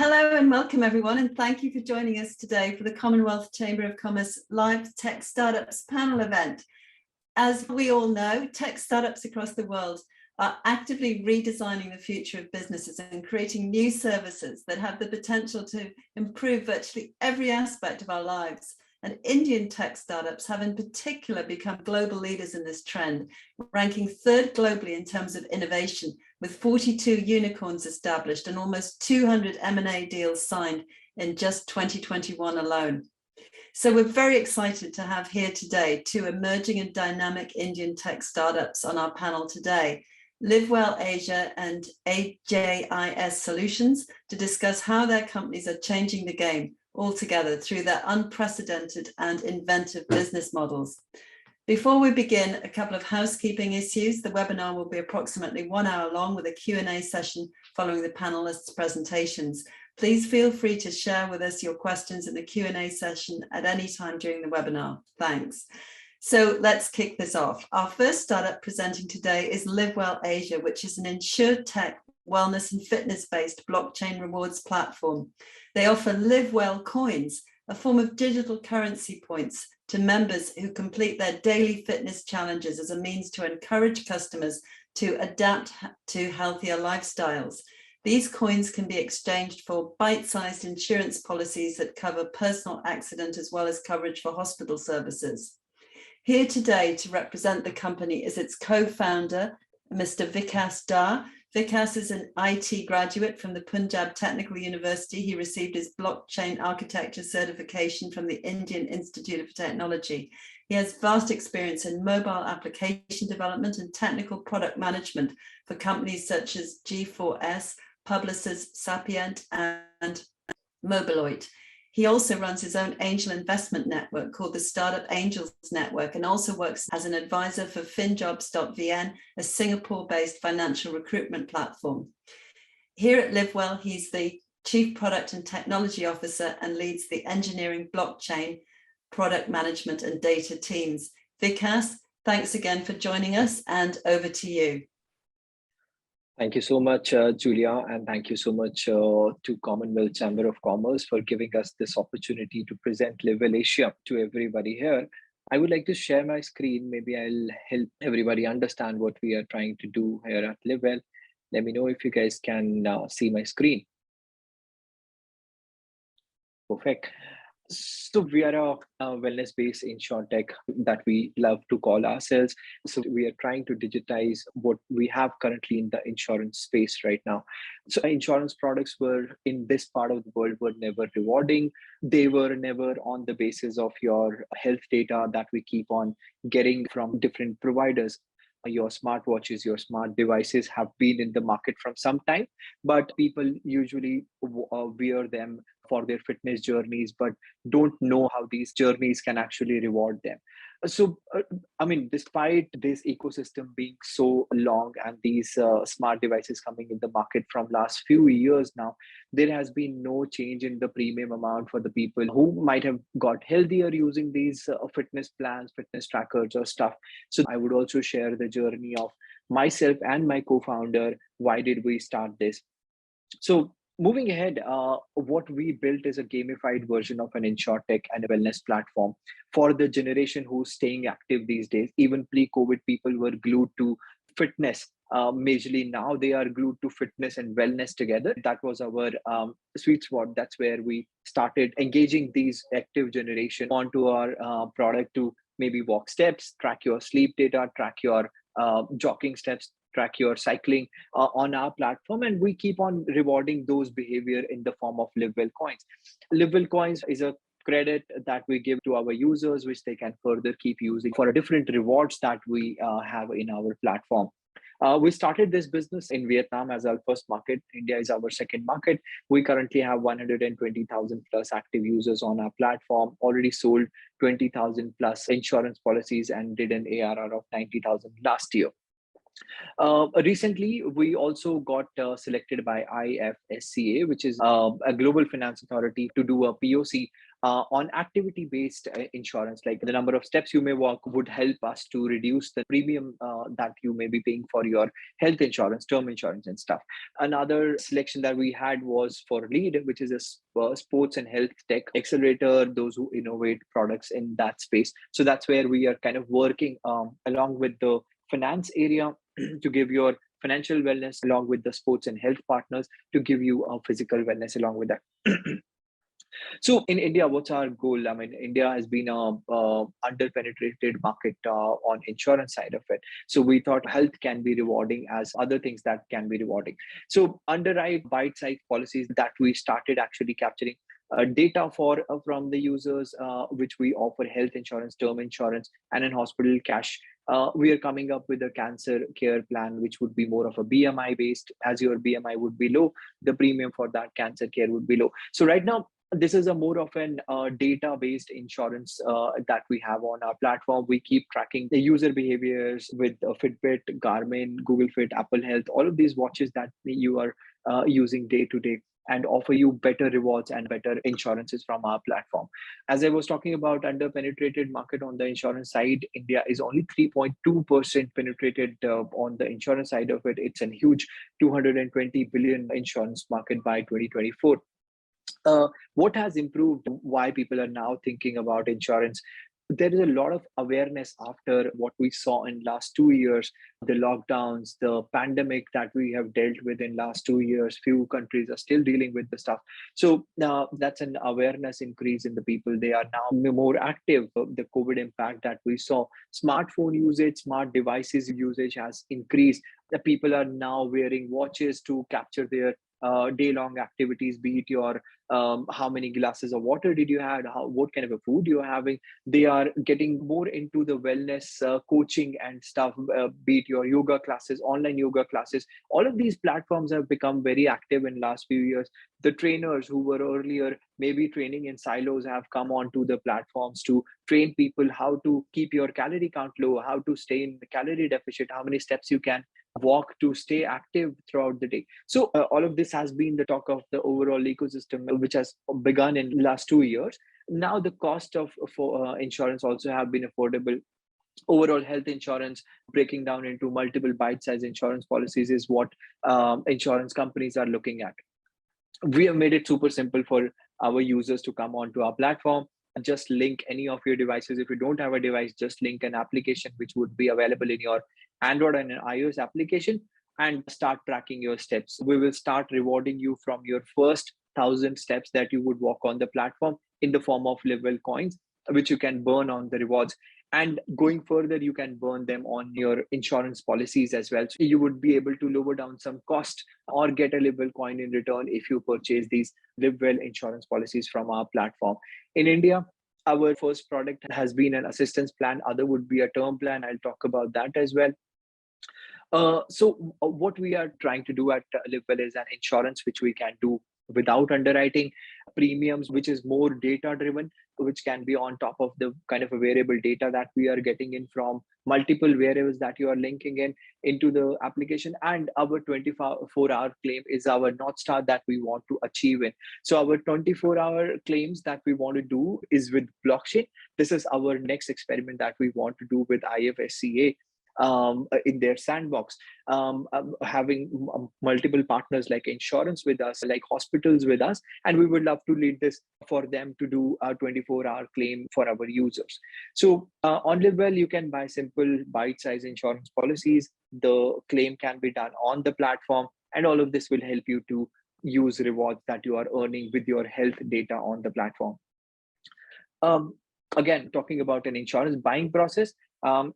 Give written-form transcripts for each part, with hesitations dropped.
Hello and welcome everyone, and thank you for joining us today for the Commonwealth Chamber of Commerce Live Tech Startups panel event. As we all know, tech startups across the world are actively redesigning the future of businesses and creating new services that have the potential to improve virtually every aspect of our lives. And Indian tech startups have in particular become global leaders in this trend, ranking third globally in terms of innovation, with 42 unicorns established and almost 200 M&A deals signed in just 2021 alone. So we're very excited to have here today two emerging and dynamic Indian tech startups on our panel today, Livwell Asia and AJIS Solutions, to discuss how their companies are changing the game altogether through their unprecedented and inventive business models. Before we begin, a couple of housekeeping issues. The webinar will be approximately 1 hour long with a Q&A session following the panelists' presentations. Please feel free to share with us your questions in the Q&A session at any time during the webinar. Thanks. So let's kick this off. Our first startup presenting today is Livwell Asia, which is an insurtech, wellness and fitness-based blockchain rewards platform. They offer Livwell coins, a form of digital currency points, to members who complete their daily fitness challenges as a means to encourage customers to adapt to healthier lifestyles. These coins can be exchanged for bite-sized insurance policies that cover personal accident as well as coverage for hospital services. Here today to represent the company is its co-founder, Mr. Vikas Dhar. Vikas is an IT graduate from the Punjab Technical University. He received his blockchain architecture certification from the Indian Institute of Technology. He has vast experience in mobile application development and technical product management for companies such as G4S, Publicis Sapient, and Mobiloid. He also runs his own angel investment network called the Startup Angels Network, and also works as an advisor for FinJobs.vn, a Singapore-based financial recruitment platform. Here at Livwell, he's the Chief Product and Technology Officer and leads the engineering, blockchain, product management and data teams. Vikas, thanks again for joining us, and over to you. Thank you so much, Julia, and thank you so much to Commonwealth Chamber of Commerce for giving us this opportunity to present Livwell Asia to everybody here. I would like to share my screen. Maybe I'll help everybody understand what we are trying to do here at Livwell. Let me know if you guys can see my screen. Perfect. So we are a wellness-based insurtech that we love to call ourselves. So we are trying to digitize what we have currently in the insurance space right now. So insurance products were in this part of the world were never rewarding. They were never on the basis of your health data that we keep on getting from different providers. Your smartwatches, your smart devices have been in the market from some time, but people usually wear them for their fitness journeys, but don't know how these journeys can actually reward them. So, I mean, despite this ecosystem being so long and these smart devices coming in the market from last few years now, there has been no change in the premium amount for the people who might have got healthier using these fitness plans, fitness trackers or stuff. So I would also share the journey of myself and my co-founder. Why did we start this? So moving ahead, what we built is a gamified version of an insurtech and a wellness platform for the generation who's staying active these days. Even pre-COVID, people were glued to fitness. Majorly now they are glued to fitness and wellness together. That was our sweet spot. That's where we started engaging these active generation onto our product to maybe walk steps, track your sleep data, track your jogging steps, track your cycling on our platform, and we keep on rewarding those behavior in the form of Livwell coins. Livwell coins is a credit that we give to our users, which they can further keep using for different rewards that we have in our platform. We started this business in Vietnam as our first market. India is our second market. We currently have 120,000 plus active users on our platform, already sold 20,000 plus insurance policies and did an ARR of 90,000 last year. Recently, we also got selected by IFSCA, which is a global finance authority, to do a POC on activity-based insurance. Like the number of steps you may walk would help us to reduce the premium that you may be paying for your health insurance, term insurance, and stuff. Another selection that we had was for LEAD, which is a sports and health tech accelerator, those who innovate products in that space. So that's where we are kind of working along with the finance area to give your financial wellness along with the sports and health partners to give you a physical wellness along with that. So in India, what's our goal? I mean, India has been a under-penetrated market on insurance side of it. So we thought health can be rewarding as other things that can be rewarding. So underwrite bite-sized policies that we started actually capturing data for from the users, which we offer health insurance, term insurance, and in hospital cash. We are coming up with a cancer care plan, which would be more of a BMI based. As your BMI would be low, the premium for that cancer care would be low. So right now, this is a more of an data-based insurance that we have on our platform. We keep tracking the user behaviors with Fitbit, Garmin, Google Fit, Apple Health, all of these watches that you are using day to day, and offer you better rewards and better insurances from our platform. As I was talking about under-penetrated market on the insurance side, India is only 3.2% penetrated on the insurance side of it. It's a huge 220 billion insurance market by 2024. What has improved, why people are now thinking about insurance? There is a lot of awareness after what we saw in last 2 years, the lockdowns, the pandemic that we have dealt with in last 2 years. Few countries are still dealing with the stuff. So that's an awareness increase in the people. They are now more active. The COVID impact that we saw, smartphone usage, smart devices usage has increased. The people are now wearing watches to capture their day-long activities, be it your how many glasses of water did you have, what kind of a food you're having. They are getting more into the wellness coaching and stuff, be it your yoga classes, online yoga classes. All of these platforms have become very active in last few years. The trainers who were earlier maybe training in silos have come onto the platforms to train people how to keep your calorie count low, how to stay in the calorie deficit, how many steps you can walk to stay active throughout the day. So all of this has been the talk of the overall ecosystem, which has begun in the last 2 years. Now the cost of for insurance also have been affordable. Overall health insurance breaking down into multiple bite-sized insurance policies is what insurance companies are looking at. We have made it super simple for our users to come onto our platform. Just link any of your devices. If you don't have a device, just link an application which would be available in your Android and an iOS application, and start tracking your steps. We will start rewarding you from your first 1,000 steps that you would walk on the platform in the form of Livwell coins, which you can burn on the rewards. And going further, you can burn them on your insurance policies as well. So you would be able to lower down some cost or get a Livwell coin in return if you purchase these Livwell insurance policies from our platform. In India, our first product has been an assistance plan. Other would be a term plan. I'll talk about that as well. So what we are trying to do at Livwell is an insurance which we can do without underwriting premiums, which is more data driven, which can be on top of the kind of a variable data that we are getting in from multiple variables that you are linking in into the application. And our 24-hour claim is our North Star that we want to achieve in. So our 24-hour claims that we want to do is with blockchain. This is our next experiment that we want to do with IFSCA in their sandbox, having multiple partners like insurance with us, like hospitals with us, and we would love to lead this for them to do a 24-hour claim for our users. So on Livwell, you can buy simple bite-sized insurance policies. The claim can be done on the platform, and all of this will help you to use rewards that you are earning with your health data on the platform. Again, talking about an insurance buying process,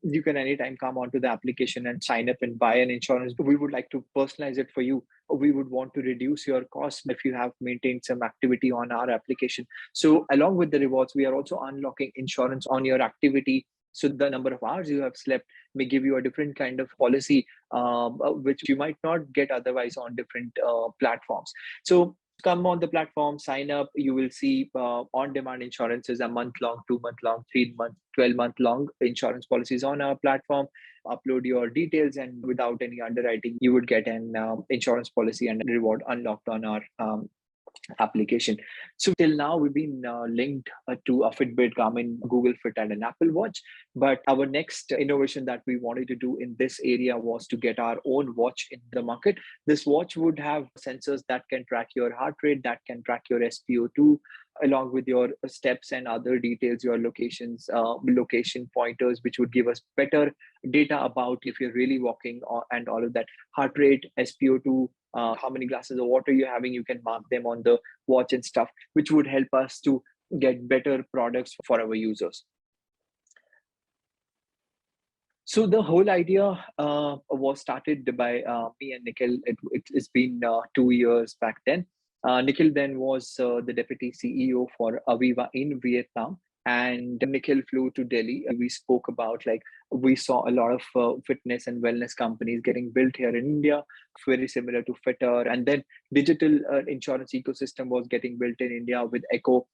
you can anytime come onto the application and sign up and buy an insurance. We would like to personalize it for you. We would want to reduce your cost if you have maintained some activity on our application. So along with the rewards, we are also unlocking insurance on your activity. So the number of hours you have slept may give you a different kind of policy, which you might not get otherwise on different platforms. So Come on the platform, sign up. You will see on-demand insurances, a month-long, 2-month-long, 3-month, 12-month-long insurance policies on our platform. Upload your details, and without any underwriting, you would get an insurance policy and reward unlocked on our application. So till now, we've been linked to a Fitbit, Garmin, Google Fit, and an Apple Watch. But our next innovation that we wanted to do in this area was to get our own watch in the market. This watch would have sensors that can track your heart rate, that can track your SpO2, along with your steps and other details, your locations, location pointers, which would give us better data about if you're really walking and all of that. Heart rate, SpO2, how many glasses of water you're having, you can mark them on the watch and stuff, which would help us to get better products for our users. So the whole idea was started by me and Nikhil. It's been 2 years back then. Nikhil then was the deputy CEO for Aviva in Vietnam, and Nikhil flew to Delhi. We spoke about, like, we saw a lot of fitness and wellness companies getting built here in India, very similar to Fitter. And then digital insurance ecosystem was getting built in India with Echo,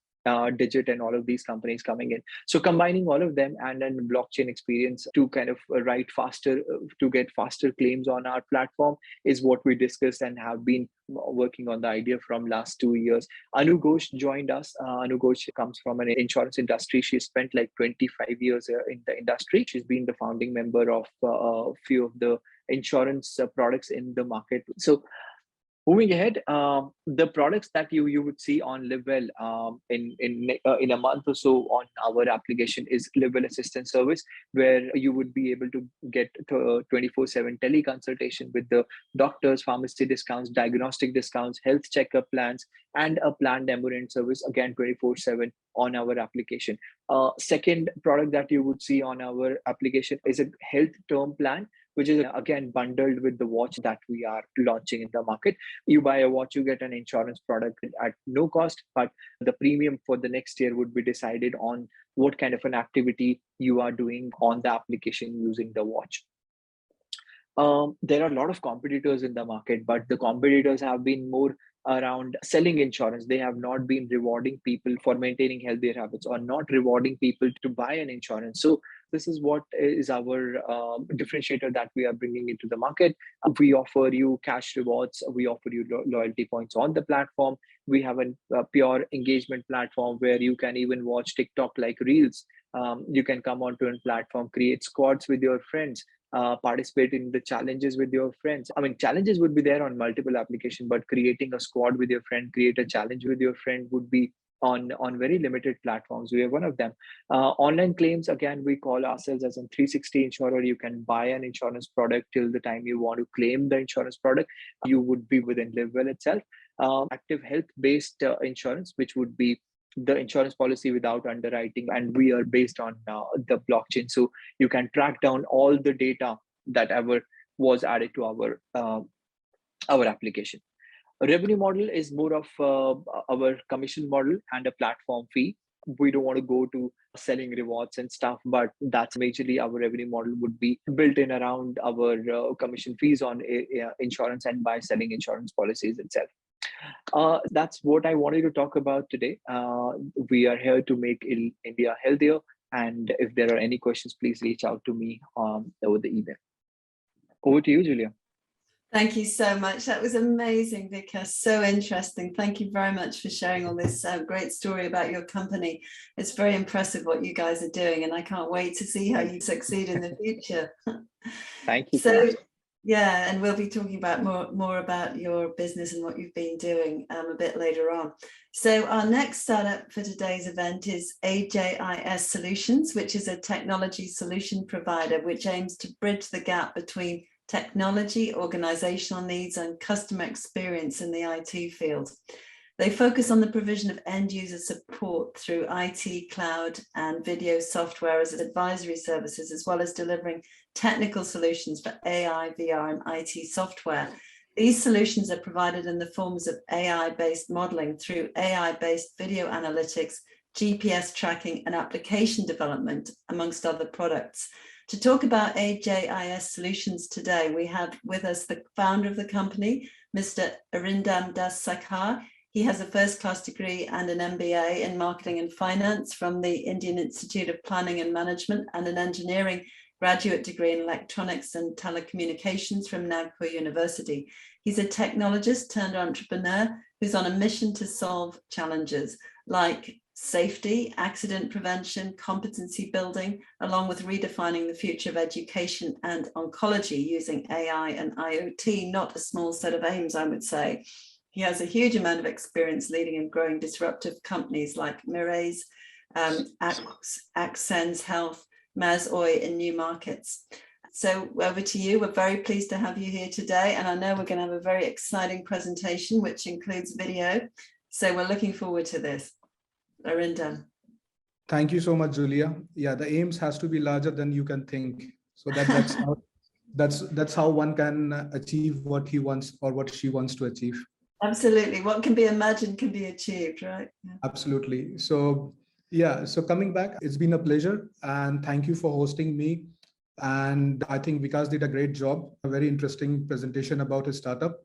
Digit, and all of these companies coming in. So combining all of them and then blockchain experience to kind of write faster, to get faster claims on our platform is what we discussed and have been working on the idea from last 2 years. Anu Ghosh joined us. Anu Ghosh comes from an insurance industry. She spent like 25 years in the industry. She's been the founding member of a few of the insurance products in the market. So moving ahead, the products that you would see on Livwell in a month or so on our application is Livwell Assistance Service, where you would be able to get 24/7 teleconsultation with the doctors, pharmacy discounts, diagnostic discounts, health checkup plans, and a planned ambulance service, again 24/7 on our application. Second product that you would see on our application is a health term plan, which is again bundled with the watch that we are launching in the market. You buy a watch, you get an insurance product at no cost, but the premium for the next year would be decided on what kind of an activity you are doing on the application using the watch. There are a lot of competitors in the market, but the competitors have been more around selling insurance. They have not been rewarding people for maintaining healthier habits, or not rewarding people to buy an insurance. So this is what is our differentiator that we are bringing into the market. We offer you cash rewards. We offer you loyalty points on the platform. We have a pure engagement platform where you can even watch TikTok like Reels. You can come onto a platform, create squads with your friends, participate in the challenges with your friends. I mean, challenges would be there on multiple applications, but creating a squad with your friend, create a challenge with your friend would be on very limited platforms. We are one of them. Online claims, again, we call ourselves as a 360 insurer. You can buy an insurance product till the time you want to claim the insurance product. You would be within Livwell itself. Active health-based insurance, which would be the insurance policy without underwriting, and we are based on the blockchain, so you can track down all the data that ever was added to our application. A revenue model is more of our commission model and a platform fee. We don't want to go to selling rewards and stuff, but that's majorly our revenue model would be built in around our commission fees on insurance and by selling insurance policies itself. That's what I wanted to talk about today. We are here to make India healthier. And if there are any questions, please reach out to me over the email. Over to you, Julia. Thank you so much. That was amazing, Vikas. So interesting. Thank you very much for sharing all this great story about your company. It's very impressive what you guys are doing, and I can't wait to see how you succeed in the future. Thank you. So, yeah, and we'll be talking about more about your business and what you've been doing a bit later on. So our next startup for today's event is AJIS Solutions, which is a technology solution provider which aims to bridge the gap between technology, organizational needs, and customer experience in the IT field. They focus on the provision of end-user support through IT, cloud, and video software as advisory services, as well as delivering technical solutions for AI, VR, and IT software. These solutions are provided in the forms of AI-based modeling through AI-based video analytics, GPS tracking, and application development, amongst other products. To talk about AJIS Solutions today, we have with us the founder of the company, Mr. Arindam Sarkar. He has a first-class degree and an MBA in marketing and finance from the Indian Institute of Planning and Management, and an engineering graduate degree in electronics and telecommunications from Nagpur University. He's a technologist turned entrepreneur who's on a mission to solve challenges like safety, accident prevention, competency building, along with redefining the future of education and oncology using AI and IoT. Not a small set of aims, I would say. He has a huge amount of experience leading and growing disruptive companies like Mirays, Accents Health, Mazoy in new markets. So over to you. We're very pleased to have you here today. And I know we're going to have a very exciting presentation, which includes video. So we're looking forward to this. Arindam. Thank you so much, Julia. Yeah, the aims has to be larger than you can think. So that's how one can achieve what he wants or what she wants to achieve. Absolutely. What can be imagined can be achieved, right? Yeah. Absolutely. So yeah, so coming back, it's been a pleasure and thank you for hosting me. And I think Vikas did a great job, a very interesting presentation about his startup.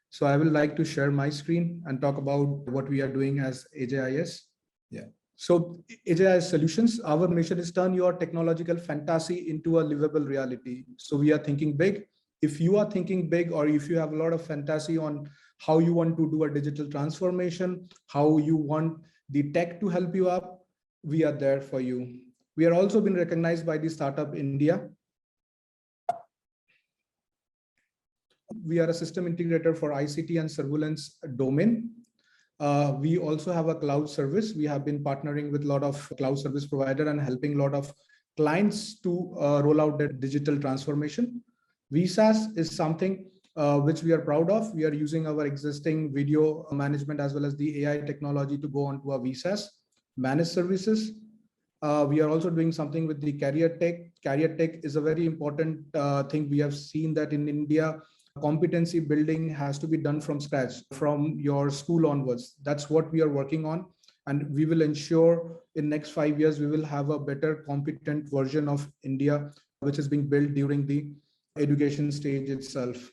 So I would like to share my screen and talk about what we are doing as AJIS. Yeah. So AJIS Solutions, our mission is turn your technological fantasy into a livable reality. So we are thinking big. If you are thinking big, or if you have a lot of fantasy on how you want to do a digital transformation, how you want the tech to help you up, we are there for you. We are also been recognized by the Startup India. We are a system integrator for ICT and surveillance domain. We also have a cloud service. We have been partnering with a lot of cloud service provider and helping a lot of clients to roll out their digital transformation. Vikas is something which we are proud of. We are using our existing video management as well as the AI technology to go onto our Vikas managed services. We are also doing something with the career tech. Career tech is a very important thing. We have seen that in India, competency building has to be done from scratch, from your school onwards. That's what we are working on. And we will ensure in next 5 years, we will have a better competent version of India, which is being built during the education stage itself.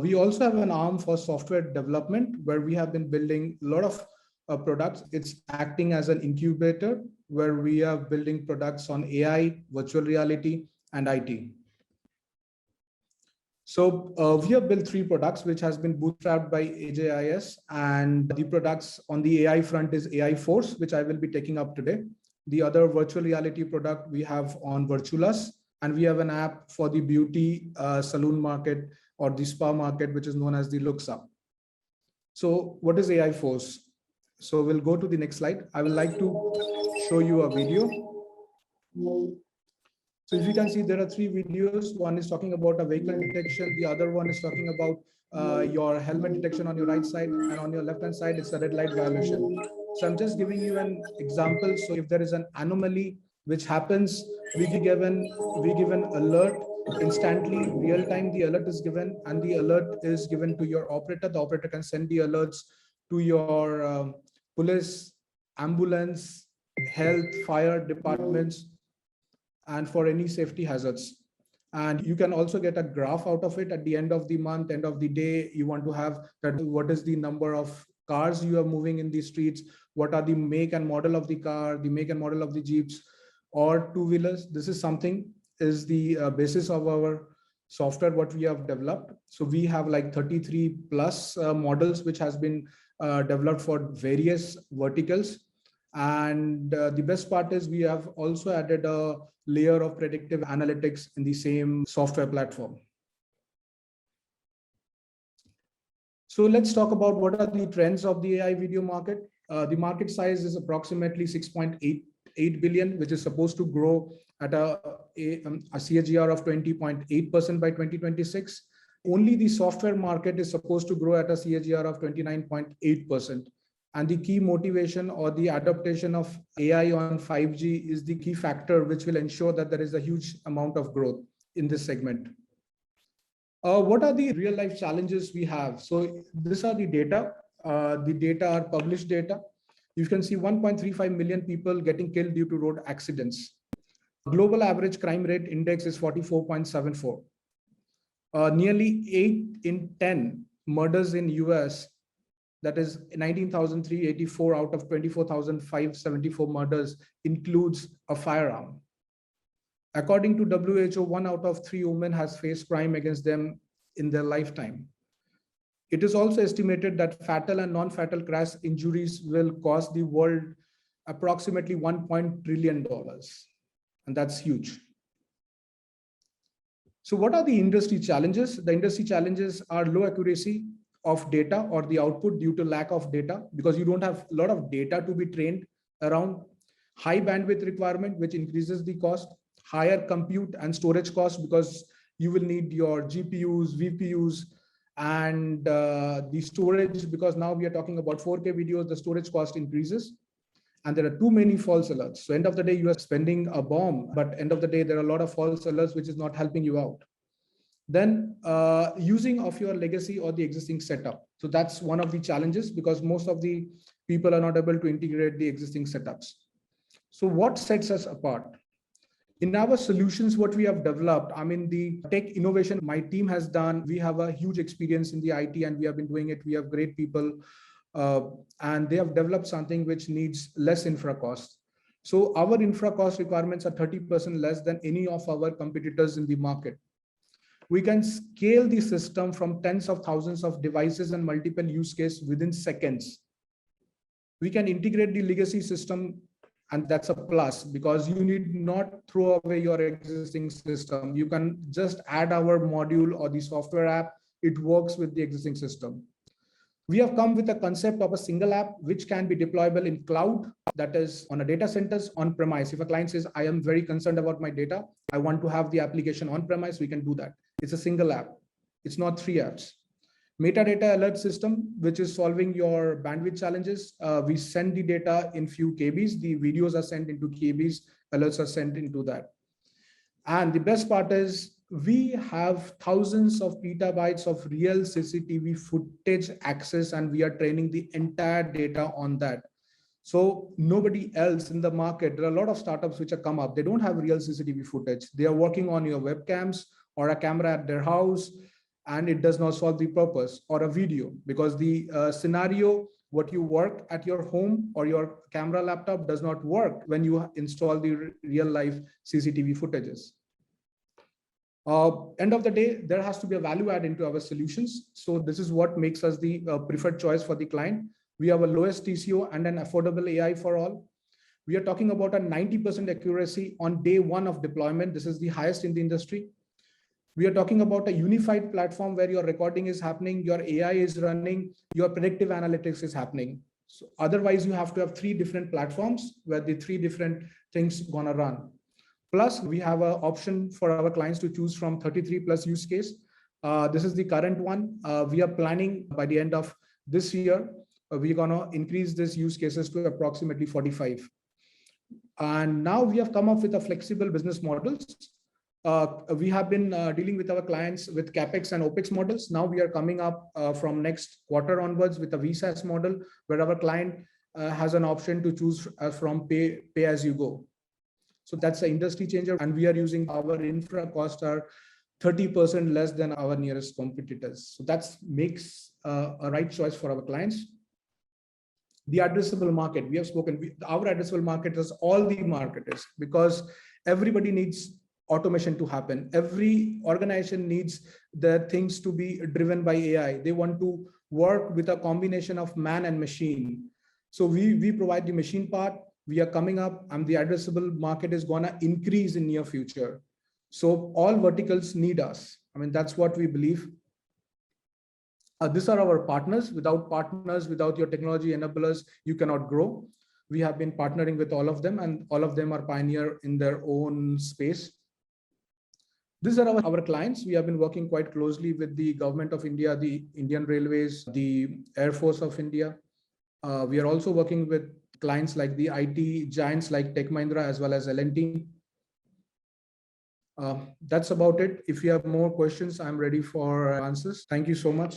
We also have an arm for software development where we have been building a lot of products. It's acting as an incubator where we are building products on AI, virtual reality, and IT. So we have built 3 products, which has been bootstrapped by AJIS, and the products on the AI front is AI Force, which I will be taking up today. The other virtual reality product we have on Virtualus, and we have an app for the beauty salon market or the spa market, which is known as the Looks Up. So what is AI Force? So we'll go to the next slide. I would like to show you a video. So if you can see, there are 3 videos. One is talking about a vehicle detection. The other one is talking about your helmet detection on your right side, and on your left-hand side, it's a red light violation. So I'm just giving you an example. So if there is an anomaly which happens, we give an alert instantly, real time. The alert is given, and the alert is given to your operator. The operator can send the alerts to your police, ambulance, health, fire departments, and for any safety hazards. And you can also get a graph out of it at the end of the month, end of the day. You want to have that, what is the number of cars you are moving in the streets, what are the make and model of the car, the make and model of the Jeeps or two-wheelers. This is something is the basis of our software, what we have developed. So we have like 33 plus models, which has been developed for various verticals. And the best part is we have also added a layer of predictive analytics in the same software platform. So let's talk about what are the trends of the AI video market. The market size is approximately 6.88 billion, which is supposed to grow at a CAGR of 20.8% by 2026. Only the software market is supposed to grow at a CAGR of 29.8%. And the key motivation or the adaptation of AI on 5G is the key factor which will ensure that there is a huge amount of growth in this segment. What are the real life challenges we have? So these are the data. The data are published data. You can see 1.35 million people getting killed due to road accidents. Global average crime rate index is 44.74. Nearly 8 in 10 murders in US that is 19,384 out of 24,574 murders includes a firearm. According to WHO, 1 out of 3 women has faced crime against them in their lifetime. It is also estimated that fatal and non-fatal crash injuries will cost the world approximately $1 trillion. And that's huge. So what are the industry challenges? The industry challenges are low accuracy of data or the output due to lack of data, because you don't have a lot of data to be trained around. High bandwidth requirement, which increases the cost. Higher compute and storage cost, because you will need your GPUs, VPUs, and the storage, because now we are talking about 4K videos, the storage cost increases. And there are too many false alerts. So end of the day, you are spending a bomb, but end of the day, there are a lot of false alerts, which is not helping you out. Then using of your legacy or the existing setup. So that's one of the challenges, because most of the people are not able to integrate the existing setups. So what sets us apart? In our solutions, what we have developed, I mean, the tech innovation my team has done, we have a huge experience in the IT and we have been doing it. We have great people and they have developed something which needs less infra cost. So our infra cost requirements are 30% less than any of our competitors in the market. We can scale the system from tens of thousands of devices and multiple use cases within seconds. We can integrate the legacy system, and that's a plus, because you need not throw away your existing system. You can just add our module or the software app. It works with the existing system. We have come with a concept of a single app, which can be deployable in cloud, that is on a data centers, on premise. If a client says, I am very concerned about my data, I want to have the application on premise, we can do that. It's a single app. It's not 3 apps. Metadata alert system, which is solving your bandwidth challenges. We send the data in few KBs. The videos are sent into KBs. Alerts are sent into that. And the best part is we have thousands of petabytes of real CCTV footage access, and we are training the entire data on that. So nobody else in the market, there are a lot of startups which have come up. They don't have real CCTV footage. They are working on your webcams or a camera at their house, and it does not solve the purpose, or a video, because the scenario, what you work at your home or your camera laptop does not work when you install the real life CCTV footages. End of the day, there has to be a value add into our solutions. So this is what makes us the preferred choice for the client. We have a lowest TCO and an affordable AI for all. We are talking about a 90% accuracy on day 1 of deployment. This is the highest in the industry. We are talking about a unified platform where your recording is happening, your AI is running, your predictive analytics is happening. So otherwise, you have to have 3 different platforms where the 3 different things gonna run. Plus, we have an option for our clients to choose from 33 plus use case. This is the current one. We are planning by the end of this year, we're gonna increase this use cases to approximately 45. And now we have come up with a flexible business models. We have been dealing with our clients with CapEx and OpEx models. Now we are coming up from next quarter onwards with a VSaaS model, where our client has an option to choose from pay as you go. So that's the industry changer. And we are using our infra costs are 30% less than our nearest competitors. So that makes a right choice for our clients. The addressable market, we have spoken, our addressable market is all the marketers, because everybody needs automation to happen. Every organization needs the things to be driven by AI. They want to work with a combination of man and machine. So we provide the machine part. We are coming up, and the addressable market is gonna increase in near future. So all verticals need us. I mean, that's what we believe. These are our partners. Without partners, without your technology enablers, you cannot grow. We have been partnering with all of them, and all of them are pioneer in their own space. These are our clients. We have been working quite closely with the government of India, the Indian Railways, the Air Force of India. We are also working with clients like the IT giants like Tech Mahindra as well as L&T. That's about it. If you have more questions, I'm ready for answers. Thank you so much.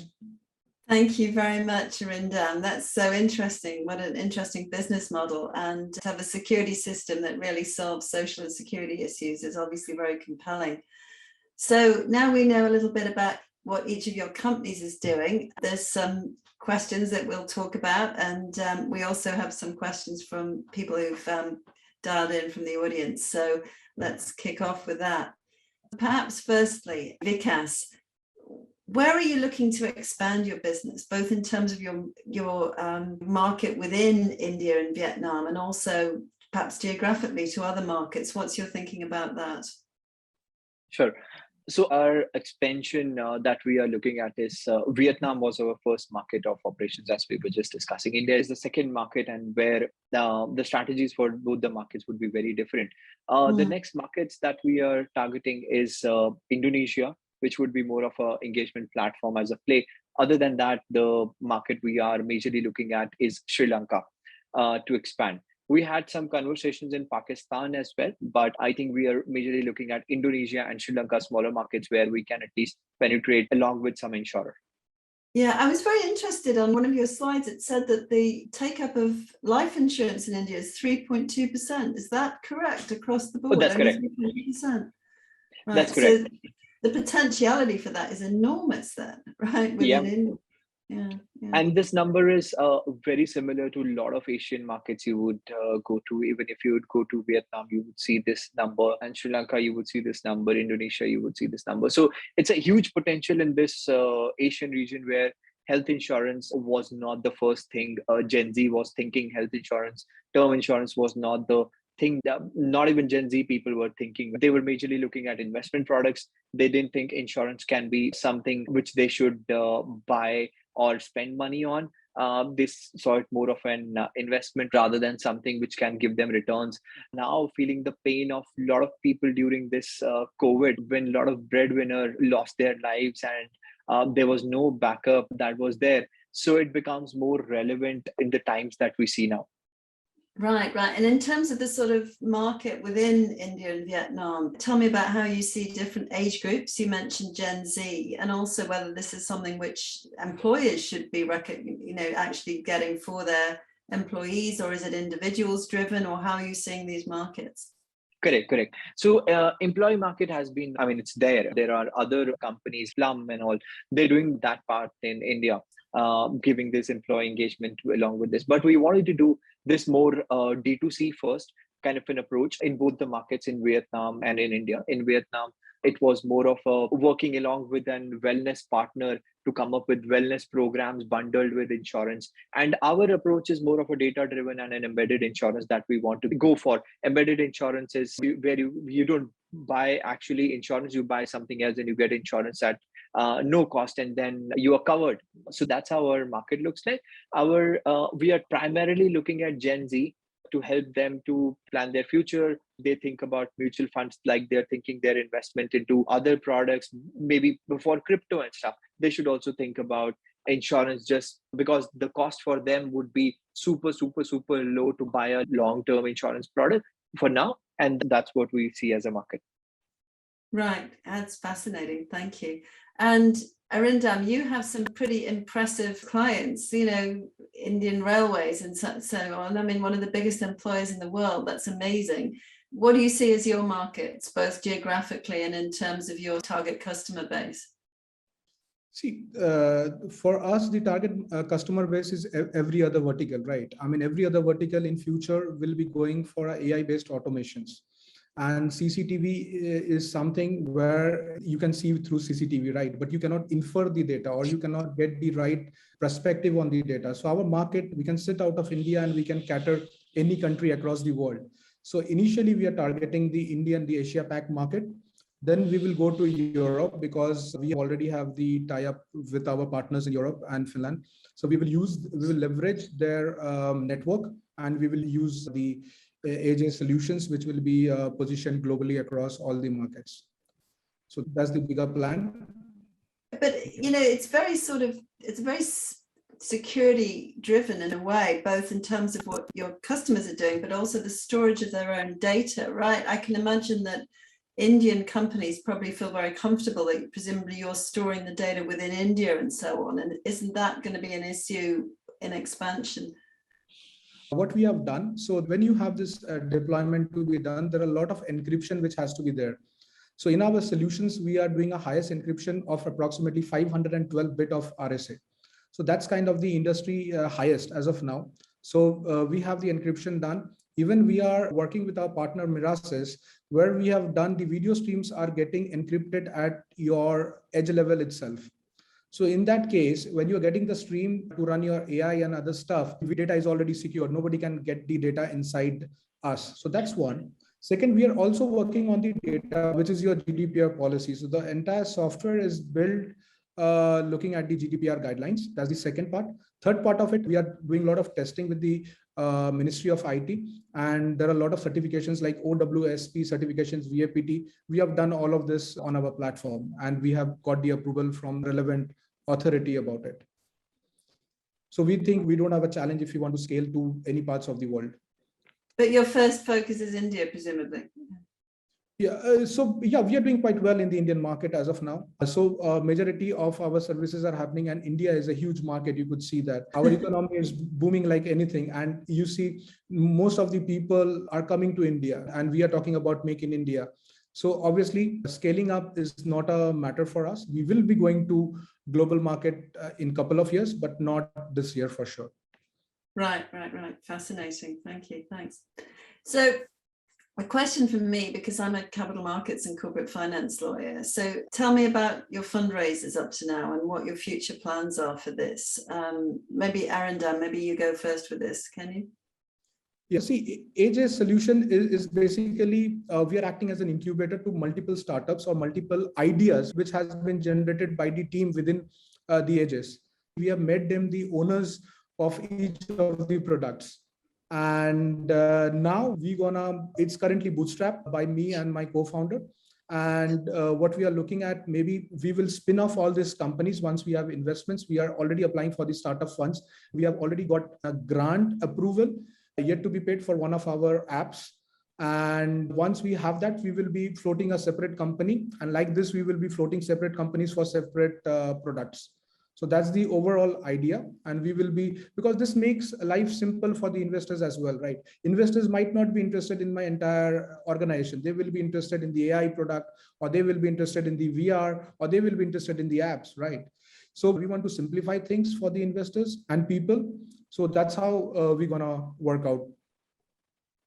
Thank you very much, Arindam. That's so interesting. What an interesting business model. And to have a security system that really solves social and security issues is obviously very compelling. So now we know a little bit about what each of your companies is doing. There's some questions that we'll talk about, and we also have some questions from people who've dialed in from the audience. So let's kick off with that. Perhaps firstly, Vikas, where are you looking to expand your business, both in terms of your market within India and Vietnam, and also perhaps geographically to other markets? What's your thinking about that? Sure. So our expansion that we are looking at is Vietnam was our first market of operations, as we were just discussing. India is the second market, and where the strategies for both the markets would be very different. The next markets that we are targeting is Indonesia, which would be more of an engagement platform as a play. Other than that, the market we are majorly looking at is Sri Lanka to expand. We had some conversations in Pakistan as well, but I think we are majorly looking at Indonesia and Sri Lanka, smaller markets where we can at least penetrate along with some insurer. Yeah, I was very interested on one of your slides. It said that the take-up of life insurance in India is 3.2%. Is that correct across the board? Oh, that's correct. 3.2%. Right. That's correct. So the potentiality for that is enormous then, right? Within India. Yeah. And this number is very similar to a lot of Asian markets you would go to. Even if you would go to Vietnam, you would see this number. And Sri Lanka, you would see this number. Indonesia, you would see this number. So it's a huge potential in this Asian region where health insurance was not the first thing. Gen Z was thinking health insurance. Term insurance was not the thing that not even Gen Z people were thinking. They were majorly looking at investment products. They didn't think insurance can be something which they should buy or spend money on. They saw it more of an investment rather than something which can give them returns. Now feeling the pain of a lot of people during this COVID, when a lot of breadwinner lost their lives and there was no backup that was there. So it becomes more relevant in the times that we see now. Right. And in terms of the sort of market within India and Vietnam, tell me about how you see different age groups. You mentioned Gen Z, and also whether this is something which employers should be actually getting for their employees, or is it individuals driven, or how are you seeing these markets? Correct. So employee market has been, it's there. There are other companies, Plum and all, they're doing that part in India, giving this employee engagement along with this. But we wanted to do this more D2C first kind of an approach in both the markets, in Vietnam and in India. In Vietnam, it was more of a working along with a wellness partner to come up with wellness programs bundled with insurance. And our approach is more of a data-driven and an embedded insurance that we want to go for. Embedded insurance is where you don't buy actually insurance, you buy something else and you get insurance at no cost, and then you are covered. So that's how our market looks like. We are primarily looking at Gen Z to help them to plan their future. They think about mutual funds like they're thinking their investment into other products, maybe before crypto and stuff. They should also think about insurance, just because the cost for them would be super low to buy a long-term insurance product for now. And that's what we see as a market. Right. That's fascinating. Thank you. And Arindam, you have some pretty impressive clients, Indian Railways and so on. One of the biggest employers in the world. That's amazing. What do you see as your markets, both geographically and in terms of your target customer base? See, for us, the target customer base is every other vertical, right? Every other vertical in future will be going for AI-based automations. And CCTV is something where you can see through CCTV, right? But you cannot infer the data, or you cannot get the right perspective on the data. So our market, we can sit out of India and we can cater any country across the world. So initially we are targeting the India and the Asia Pac market. Then we will go to Europe, because we already have the tie-up with our partners in Europe and Finland. So we will leverage their network, and we will use the AJIS solutions, which will be positioned globally across all the markets. So that's the bigger plan. But it's very security driven in a way, both in terms of what your customers are doing, but also the storage of their own data, right? I can imagine that Indian companies probably feel very comfortable that presumably you're storing the data within India and so on. And isn't that going to be an issue in expansion? What we have done, so when you have this deployment to be done, there are a lot of encryption which has to be there. So in our solutions, we are doing a highest encryption of approximately 512 bit of RSA. So that's kind of the industry highest as of now. So we have the encryption done. Even we are working with our partner Mirasis, where we have done the video streams are getting encrypted at your edge level itself. So in that case, when you're getting the stream to run your AI and other stuff, the data is already secure. Nobody can get the data inside us. So that's one. Second, we are also working on the data, which is your GDPR policy. So the entire software is built looking at the GDPR guidelines. That's the second part. Third part of it, we are doing a lot of testing with the Ministry of IT. And there are a lot of certifications like OWSP certifications, VAPT. We have done all of this on our platform, and we have got the approval from relevant authority about it. So we think we don't have a challenge if you want to scale to any parts of the world. But your first focus is India, presumably. Yeah, so yeah, we are doing quite well in the Indian market as of now. So majority of our services are happening, and India is a huge market. You could see that our economy is booming like anything, and you see most of the people are coming to India, and we are talking about Make in India. So obviously, scaling up is not a matter for us. We will be going to global market in a couple of years, but not this year for sure. Right. Fascinating. Thank you. Thanks. So a question from me, because I'm a capital markets and corporate finance lawyer. So tell me about your fundraisers up to now and what your future plans are for this. Maybe Arindam, maybe you go first with this, can you? Yeah, see, AJIS solution is basically, we are acting as an incubator to multiple startups or multiple ideas, which has been generated by the team within the AJIS. We have made them the owners of each of the products. And now it's currently bootstrapped by me and my co-founder. And what we are looking at, maybe we will spin off all these companies once we have investments. We are already applying for the startup funds. We have already got a grant approval yet to be paid for one of our apps. And once we have that, we will be floating a separate company. And like this, we will be floating separate companies for separate products. So that's the overall idea. And we will be, because this makes life simple for the investors as well, right? Investors might not be interested in my entire organization. They will be interested in the AI product, or they will be interested in the VR, or they will be interested in the apps, right? So we want to simplify things for the investors and people. So that's how we're going to work out.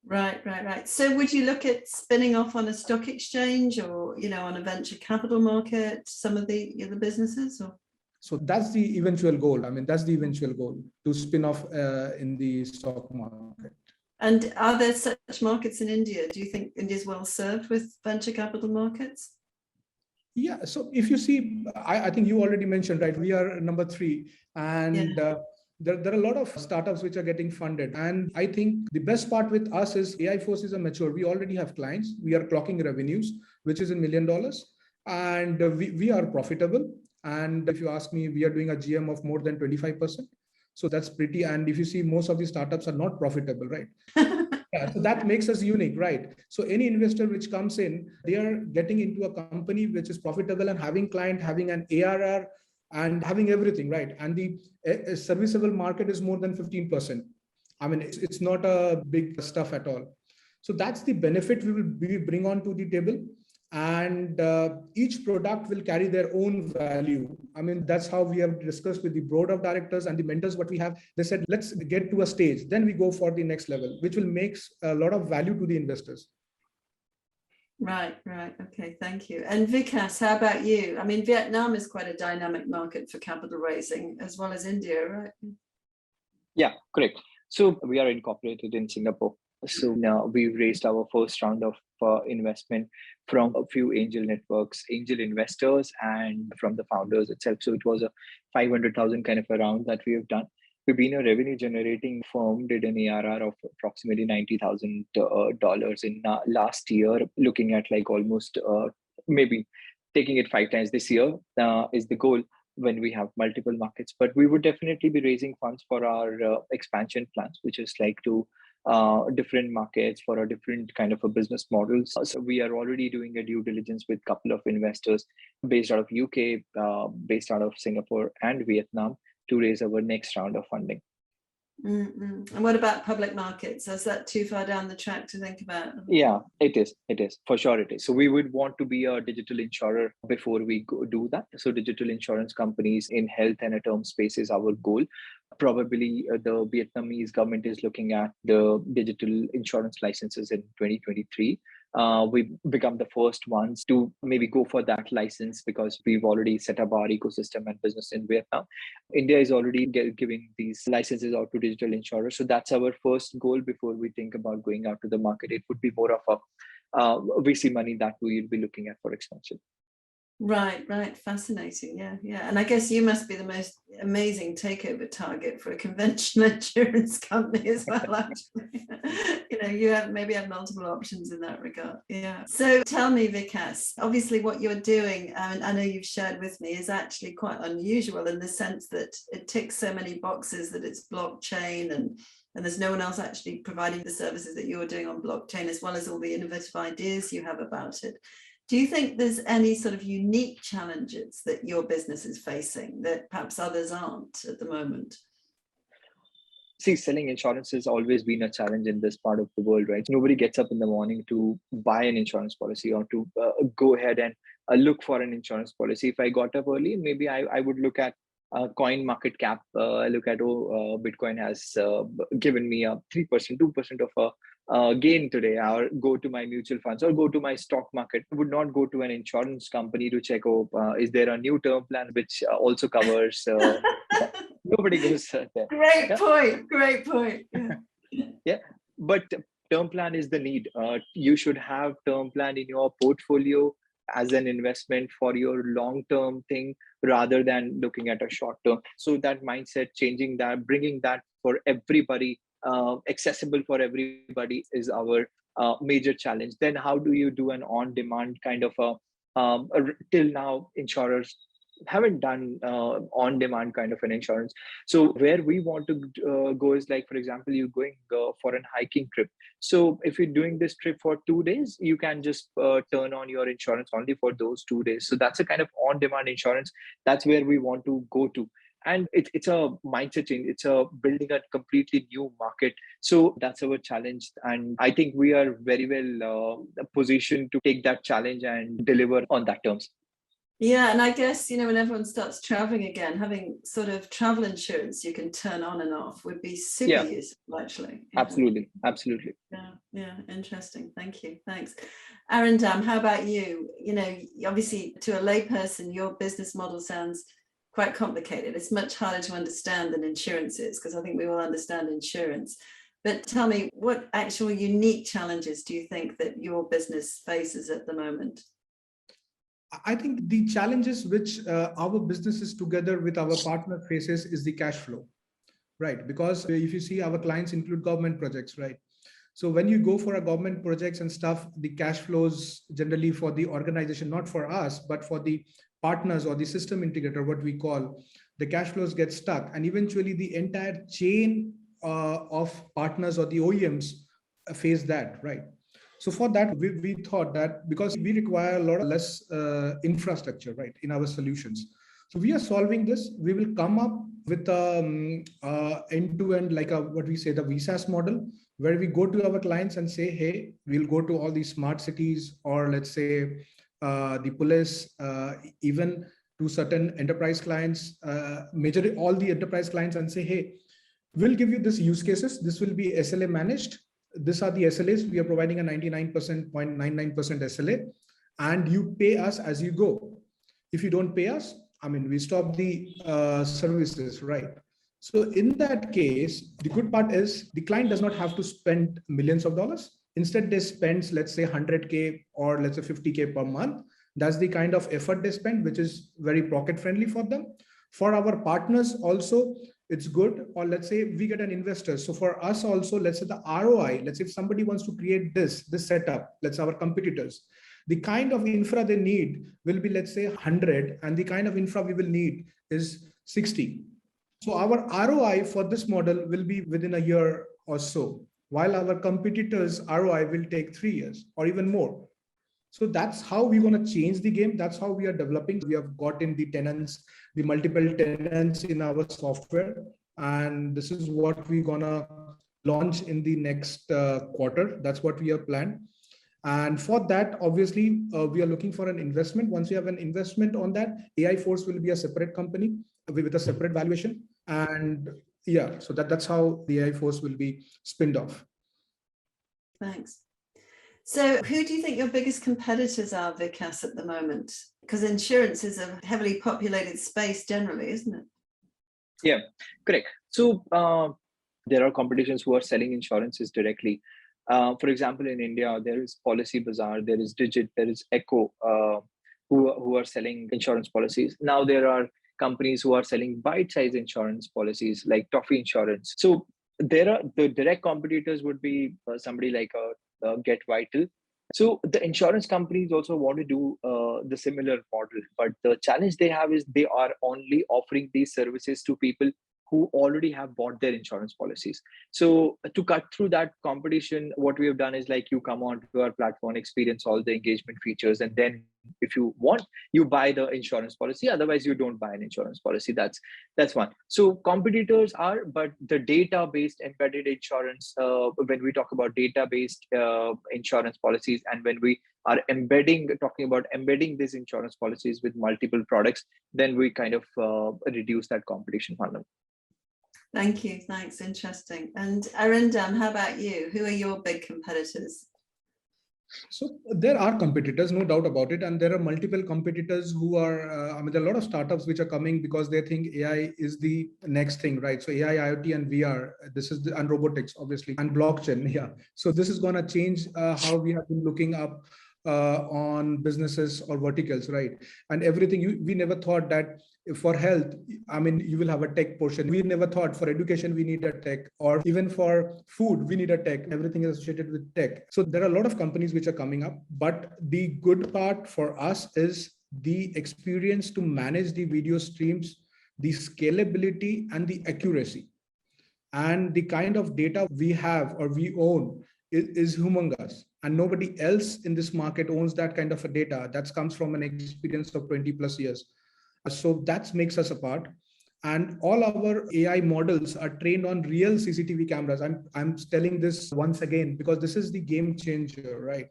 Right. So would you look at spinning off on a stock exchange or, on a venture capital market, some of the other businesses? Or? So that's the eventual goal. I mean, that's the eventual goal, to spin off in the stock market. And are there such markets in India? Do you think India is well served with venture capital markets? Yeah. So if you see, I think you already mentioned, right? We are number 3, and there are a lot of startups which are getting funded. And I think the best part with us is AI Force is mature. We already have clients. We are clocking revenues, which is in $1 million, and we are profitable. And if you ask me, we are doing a GM of more than 25%. So that's pretty. And if you see, most of these startups are not profitable, right? Yeah, so that makes us unique, right? So any investor which comes in, they are getting into a company which is profitable and having client, having an ARR, and having everything, right? And the serviceable market is more than 15%. I mean, it's not a big stuff at all. So that's the benefit we bring on to the table. And each product will carry their own value. I mean, that's how we have discussed with the board of directors and the mentors what we have. They said, let's get to a stage, then we go for the next level, which will make a lot of value to the investors. Right. Okay, thank you. And Vikas, how about you? I mean, Vietnam is quite a dynamic market for capital raising, as well as India, right? Yeah, correct. So we are incorporated in Singapore. So now we've raised our first round of investment from a few angel networks, angel investors, and from the founders itself. So it was a 500,000 kind of a round that we have done. We've been a revenue generating firm, did an ARR of approximately $90,000 in last year, looking at like almost maybe taking it 5 times this year is the goal when we have multiple markets. But we would definitely be raising funds for our expansion plans, which is like to different markets for a different kind of a business models. So we are already doing a due diligence with a couple of investors based out of UK, based out of Singapore and Vietnam to raise our next round of funding. And what about public markets? Is that too far down the track to think about? Yeah, it is. It is. For sure it is. So we would want to be a digital insurer before we do that. So digital insurance companies in health and a term space is our goal. Probably the Vietnamese government is looking at the digital insurance licenses in 2023. We become the first ones to maybe go for that license because we've already set up our ecosystem and business in Vietnam. India is already giving these licenses out to digital insurers. So that's our first goal before we think about going out to the market. It would be more of a VC money that we'll be looking at for expansion. Right. Fascinating. Yeah. And I guess you must be the most amazing takeover target for a conventional insurance company as well, actually. You maybe have multiple options in that regard. Yeah. So tell me, Vikas, obviously what you're doing, and I know you've shared with me, is actually quite unusual in the sense that it ticks so many boxes that it's blockchain and there's no one else actually providing the services that you're doing on blockchain, as well as all the innovative ideas you have about it. Do you think there's any sort of unique challenges that your business is facing that perhaps others aren't at the moment? See, selling insurance has always been a challenge in this part of the world, right? Nobody gets up in the morning to buy an insurance policy or to go ahead and look for an insurance policy. If I got up early, maybe I would look at coin market cap, look at, Bitcoin has given me a 3%, 2% of a gain today, or go to my mutual funds or go to my stock market. I would not go to an insurance company to check, is there a new term plan which also covers... Nobody goes there. Great point. Yeah, but term plan is the need. You should have term plan in your portfolio as an investment for your long-term thing rather than looking at a short-term. So that mindset, changing that, bringing that for everybody, accessible for everybody is our major challenge. Then how do you do an on-demand kind of till now insurers haven't done on-demand kind of an insurance. So where we want to go is like, for example, you're going for an hiking trip. So if you're doing this trip for 2 days, you can just turn on your insurance only for those 2 days. So that's a kind of on-demand insurance. That's where we want to go to. And it's a mindset change. It's a building a completely new market. So that's our challenge. And I think we are very well positioned to take that challenge and deliver on that terms. Yeah, and I guess, when everyone starts traveling again, having sort of travel insurance you can turn on and off would be super useful, actually. Absolutely. Yeah, interesting. Thank you. Thanks. Arindam, how about you? Obviously, to a layperson, your business model sounds quite complicated. It's much harder to understand than insurance is, because I think we all understand insurance. But tell me, what actual unique challenges do you think that your business faces at the moment? I think the challenges which our businesses together with our partner faces is the cash flow, right? Because if you see, our clients include government projects, right? So when you go for a government projects and stuff, the cash flows generally for the organization, not for us, but for the partners or the system integrator, what we call, the cash flows get stuck. And eventually the entire chain of partners or the OEMs face that, right? So for that, we thought that because we require a lot of less infrastructure, right, in our solutions. So we are solving this. We will come up with end-to-end, like what we say, the VSaaS model, where we go to our clients and say, hey, we'll go to all these smart cities, or let's say the police, even to certain enterprise clients, majorly all the enterprise clients, and say, hey, we'll give you this use cases. This will be SLA managed. These are the SLAs. We are providing a 99.99% SLA, and you pay us as you go. If you don't pay us, we stop the services, right? So in that case, the good part is the client does not have to spend millions of dollars. Instead, they spend, let's say 100K or let's say 50K per month. That's the kind of effort they spend, which is very pocket friendly for them. For our partners also, it's good. Or let's say we get an investor. So for us also, let's say the ROI, let's say if somebody wants to create this setup, let's say our competitors, the kind of infra they need will be, let's say 100, and the kind of infra we will need is 60. So our ROI for this model will be within a year or so, while our competitors' ROI will take 3 years or even more. So that's how we're going to change the game. That's how we are developing. We have gotten the tenants, the multiple tenants in our software. And this is what we're gonna launch in the next quarter. That's what we have planned. And for that, obviously, we are looking for an investment. Once we have an investment on that, AI Force will be a separate company with a separate valuation. And yeah, so that's how the AI Force will be spinned off. Thanks. So who do you think your biggest competitors are, Vikas, at the moment? Because insurance is a heavily populated space generally, isn't it? Yeah, correct. So there are competitions who are selling insurances directly. For example, in India, there is Policy Bazaar, there is Digit, there is Echo, who are selling insurance policies. Now there are companies who are selling bite-sized insurance policies like Toffee Insurance. So there are the direct competitors would be somebody like Get Vital. So the insurance companies also want to do the similar model, but the challenge they have is they are only offering these services to people who already have bought their insurance policies. So to cut through that competition, what we have done is like you come on to our platform, experience all the engagement features, and then if you want, you buy the insurance policy. Otherwise, you don't buy an insurance policy. That's one. So competitors are, but the data-based embedded insurance, when we talk about data-based insurance policies, and when we are talking about embedding these insurance policies with multiple products, then we kind of reduce that competition funnel. Thank you. Thanks. Interesting. And Arindam, how about you? Who are your big competitors? So there are competitors, no doubt about it. And there are multiple competitors who are, I mean, there are a lot of startups which are coming because they think AI is the next thing, right? So AI, IoT, and VR, and robotics, obviously, and blockchain. Yeah. So this is going to change how we have been looking up on businesses or verticals, right? And everything, we never thought that for health, I mean, you will have a tech portion. We never thought for education, we need a tech, or even for food, we need a tech. Everything is associated with tech. So there are a lot of companies which are coming up, but the good part for us is the experience to manage the video streams, the scalability and the accuracy. And the kind of data we have or we own is humongous. And nobody else in this market owns that kind of a data. That comes from an experience of 20 plus years. So that makes us apart. And all our AI models are trained on real CCTV cameras. I'm telling this once again, because this is the game changer, right?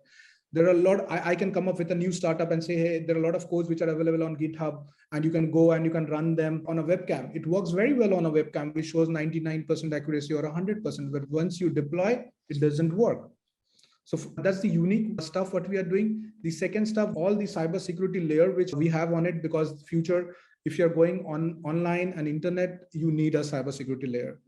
There are a lot, I can come up with a new startup and say, hey, there are a lot of codes which are available on GitHub, and you can go and you can run them on a webcam. It works very well on a webcam, which shows 99% accuracy or 100%, but once you deploy, it doesn't work. So that's the unique stuff what we are doing. The second stuff, all the cybersecurity layer which we have on it, because future, if you're going online and internet, you need a cybersecurity layer.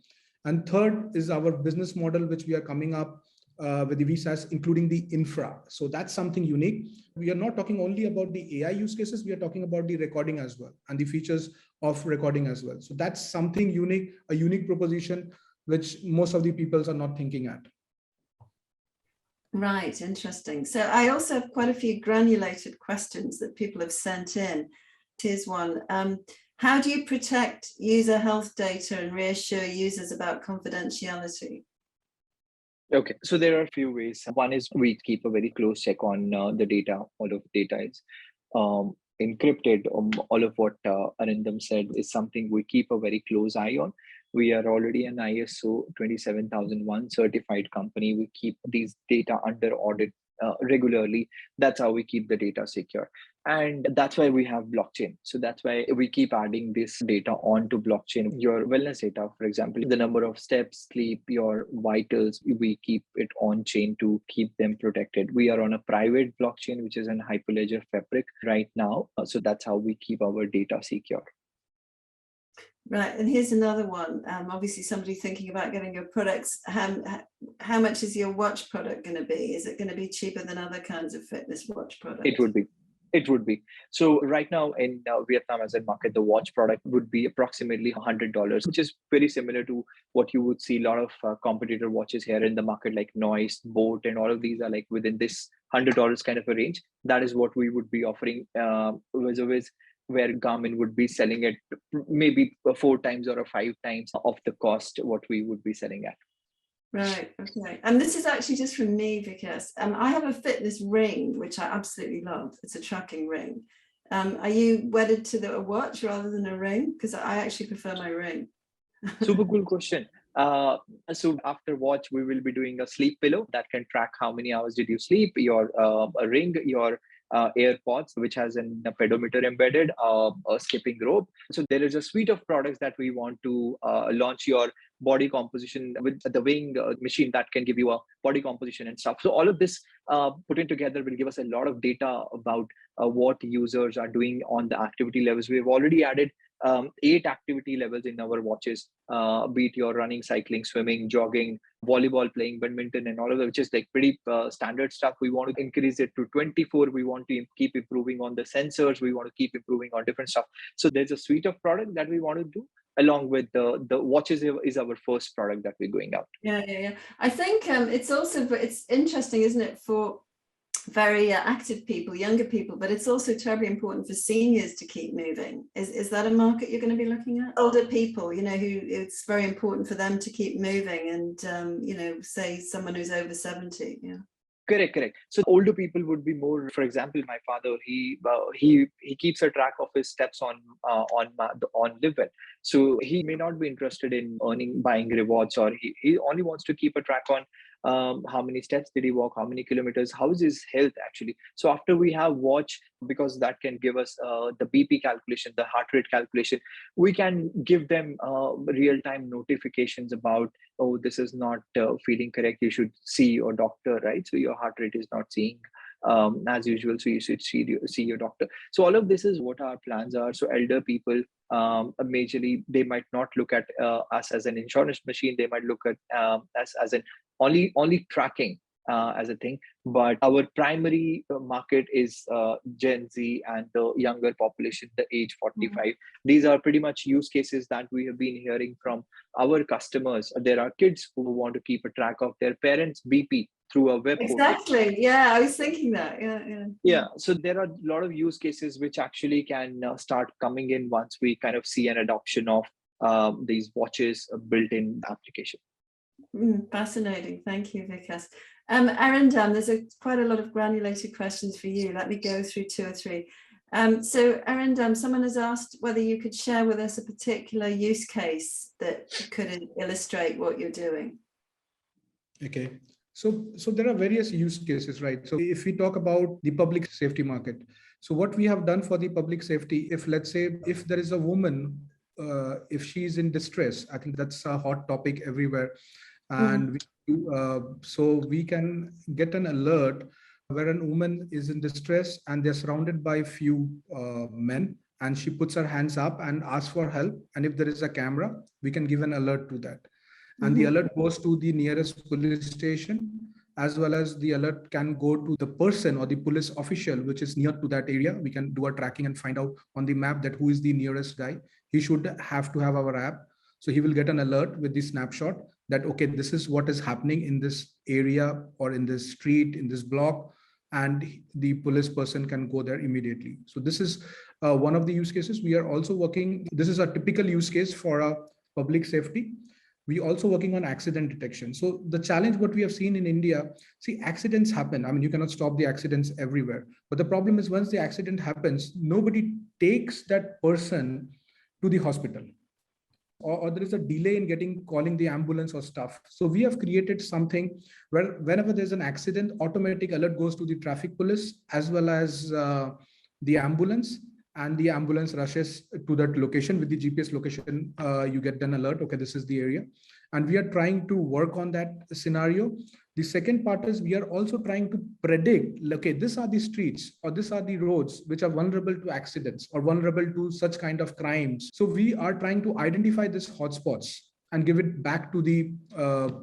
And third is our business model, which we are coming up with the VSaaS, including the infra. So that's something unique. We are not talking only about the AI use cases, we are talking about the recording as well and the features of recording as well. So that's something unique, a unique proposition, which most of the people are not thinking at. Right, interesting. So I also have quite a few granulated questions that people have sent in. Here's one. How do you protect user health data and reassure users about confidentiality? Okay, so there are a few ways. One is we keep a very close check on the data. All of the data is encrypted. All of what Arindam said is something we keep a very close eye on. We are already an ISO 27001 certified company. We keep these data under audit regularly. That's how we keep the data secure. And that's why we have blockchain. So that's why we keep adding this data onto blockchain. Your wellness data, for example, the number of steps, sleep, your vitals, we keep it on chain to keep them protected. We are on a private blockchain, which is in Hyperledger Fabric right now. So that's how we keep our data secure. Right, and here's another one. Obviously, somebody thinking about getting your products. How much is your watch product going to be? Is it going to be cheaper than other kinds of fitness watch products? It would be. It would be. So right now in Vietnam as a market, the watch product would be approximately $100, which is very similar to what you would see a lot of competitor watches here in the market, like Noise, Boat, and all of these are like within this $100 kind of a range. That is what we would be offering where Garmin would be selling it maybe 4 times or 5 times of the cost what we would be selling at. Right, okay. And this is actually just from me, Vikas. I have a fitness ring, which I absolutely love. It's a tracking ring. Are you wedded to a watch rather than a ring? Because I actually prefer my ring. Super cool question. So after watch, we will be doing a sleep pillow that can track how many hours did you sleep, your a ring, your AirPods, which has a pedometer embedded, a skipping rope. So there is a suite of products that we want to launch your body composition with the weighing machine that can give you a body composition and stuff. So all of this put in together will give us a lot of data about what users are doing on the activity levels. We've already added 8 activity levels in our watches, be it your running, cycling, swimming, jogging, volleyball, playing badminton, and all of that, which is like pretty standard stuff. We want to increase it to 24. We want to keep improving on the sensors. We want to keep improving on different stuff. So there's a suite of product that we want to do, along with the watches is our first product that we're going out. Yeah. I think it's interesting, isn't it, for very active people, younger people, but it's also terribly important for seniors to keep moving. Is that a market you're going to be looking at? Older people, who it's very important for them to keep moving, and say someone who's over 70. Yeah. Correct. So older people would be more. For example, my father, he keeps a track of his steps on Livwell. So he may not be interested in buying rewards, or he only wants to keep a track on how many steps did he walk, how many kilometers, how is his health actually. So after we have watch, because that can give us the BP calculation, the heart rate calculation, we can give them real-time notifications about, oh, this is not feeling correct, you should see your doctor, right? So your heart rate is not seeing as usual, so you should see your doctor. So all of this is what our plans are. So elder people, majorly, they might not look at us as an insurance machine. They might look at us as an only tracking as a thing. But our primary market is Gen Z and the younger population, the age 45. Mm-hmm. These are pretty much use cases that we have been hearing from our customers. There are kids who want to keep a track of their parents' BP through a web portal. Exactly. Yeah, I was thinking that. Yeah. So there are a lot of use cases which actually can start coming in once we kind of see an adoption of these watches built in the application. Fascinating. Thank you, Vikas. Arindam, there's quite a lot of granulated questions for you. Let me go through 2 or 3. So Arindam, someone has asked whether you could share with us a particular use case that could illustrate what you're doing. Okay. So there are various use cases, right? So if we talk about the public safety market, so what we have done for the public safety, if let's say, if there is a woman, if she's in distress, I think that's a hot topic everywhere. And so we can get an alert where a woman is in distress and they're surrounded by few men, and she puts her hands up and asks for help. And if there is a camera, we can give an alert to that. And the alert goes to the nearest police station, as well as the alert can go to the person or the police official which is near to that area. We can do a tracking and find out on the map that who is the nearest guy. He should have to have our app. So he will get an alert with the snapshot that, okay, this is what is happening in this area or in this street, in this block, and the police person can go there immediately. So this is one of the use cases. We are also working, this is a typical use case for a public safety. We also working on accident detection. So the challenge what we have seen in India, see, accidents happen. I mean, you cannot stop the accidents everywhere. But the problem is once the accident happens, nobody takes that person to the hospital. Or there is a delay in calling the ambulance or stuff. So we have created something where whenever there's an accident, automatic alert goes to the traffic police as well as the ambulance. And the ambulance rushes to that location with the GPS location. You get an alert, okay, this is the area. And we are trying to work on that scenario. The second part is we are also trying to predict, okay, these are the streets or these are the roads which are vulnerable to accidents or vulnerable to such kind of crimes. So we are trying to identify these hotspots and give it back to the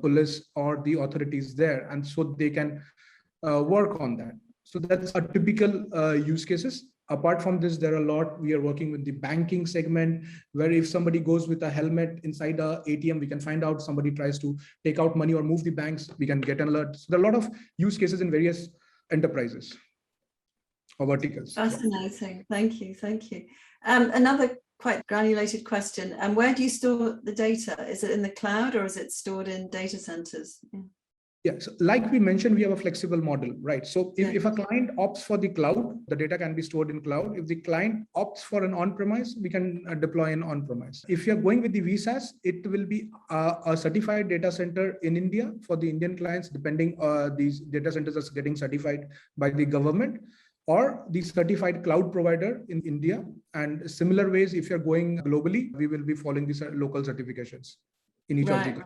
police or the authorities there. And so they can work on that. So that's a typical use cases. Apart from this, there are a lot. We are working with the banking segment, where if somebody goes with a helmet inside a ATM, we can find out somebody tries to take out money or move the banks, we can get an alert. So there are a lot of use cases in various enterprises or verticals. Fascinating. Thank you. Another quite granulated question. And where do you store the data? Is it in the cloud or is it stored in data centers? Yeah. Yeah, so like we mentioned, we have a flexible model, right? So if a client opts for the cloud, the data can be stored in cloud. If the client opts for an on-premise, we can deploy an on-premise. If you're going with the vSaaS, it will be a certified data center in India for the Indian clients, depending these data centers are getting certified by the government, or the certified cloud provider in India. And similar ways, if you're going globally, we will be following these local certifications in each of the countries.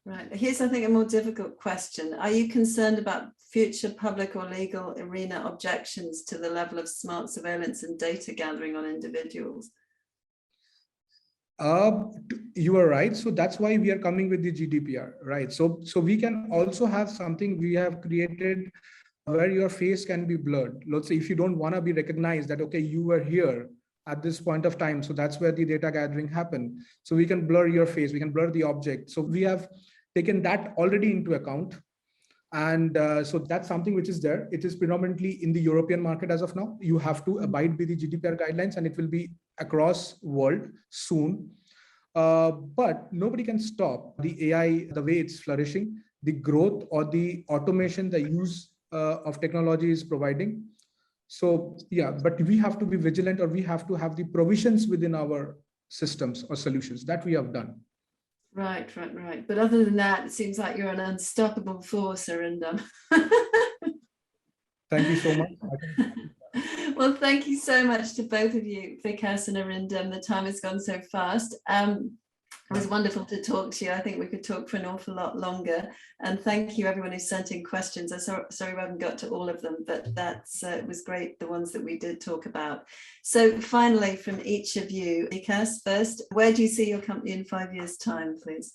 Right. Here's, I think, a more difficult question. Are you concerned about future public or legal arena objections to the level of smart surveillance and data gathering on individuals? You are right. So that's why we are coming with the GDPR, right? So we can also have something we have created where your face can be blurred. Let's say if you don't want to be recognized that, okay, you were here at this point of time. So that's where the data gathering happened. So we can blur your face, we can blur the object. So we have taken that already into account. And so that's something which is there. It is predominantly in the European market as of now. You have to abide by the GDPR guidelines, and it will be across world soon. But nobody can stop the AI, the way it's flourishing, the growth or the automation, the use of technology is providing. So yeah, but we have to be vigilant, or we have to have the provisions within our systems or solutions that we have done. Right. But other than that, it seems like you're an unstoppable force, Arindam. Thank you so much. Well, thank you so much to both of you, Vikas and Arindam. The time has gone so fast. It was wonderful to talk to you. I think we could talk for an awful lot longer. And thank you, everyone who sent in questions. I'm sorry we haven't got to all of them, but it was great, the ones that we did talk about. So finally, from each of you, Vikas, first, where do you see your company in 5 years' time, please?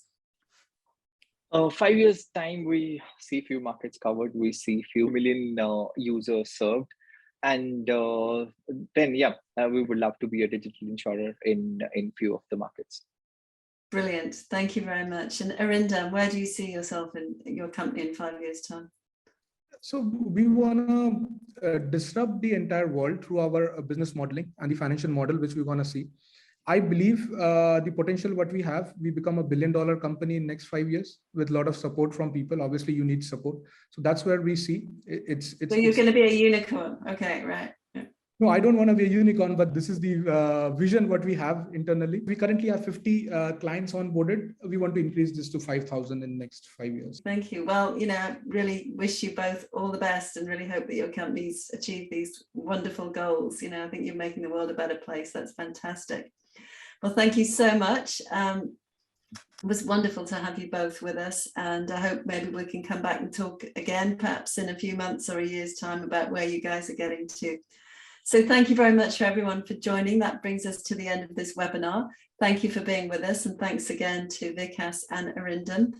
5 years' time, we see few markets covered. We see few million users served. And then, we would love to be a digital insurer in few of the markets. Brilliant. Thank you very much. And Arindam, where do you see yourself in your company in 5 years' time? So we want to disrupt the entire world through our business modeling and the financial model, which we want to see. I believe the potential what we have, we become $1 billion company in next 5 years with a lot of support from people. Obviously, you need support. So that's where we see it's. So you're going to be a unicorn. Okay, right. No, I don't want to be a unicorn, but this is the vision what we have internally. We currently have 50 clients onboarded. We want to increase this to 5,000 in the next 5 years. Thank you. Well, really wish you both all the best, and really hope that your companies achieve these wonderful goals. I think you're making the world a better place. That's fantastic. Well, thank you so much. It was wonderful to have you both with us, and I hope maybe we can come back and talk again, perhaps in a few months or a year's time, about where you guys are getting to. So thank you very much for everyone for joining. That brings us to the end of this webinar. Thank you for being with us, and thanks again to Vikas and Arindam.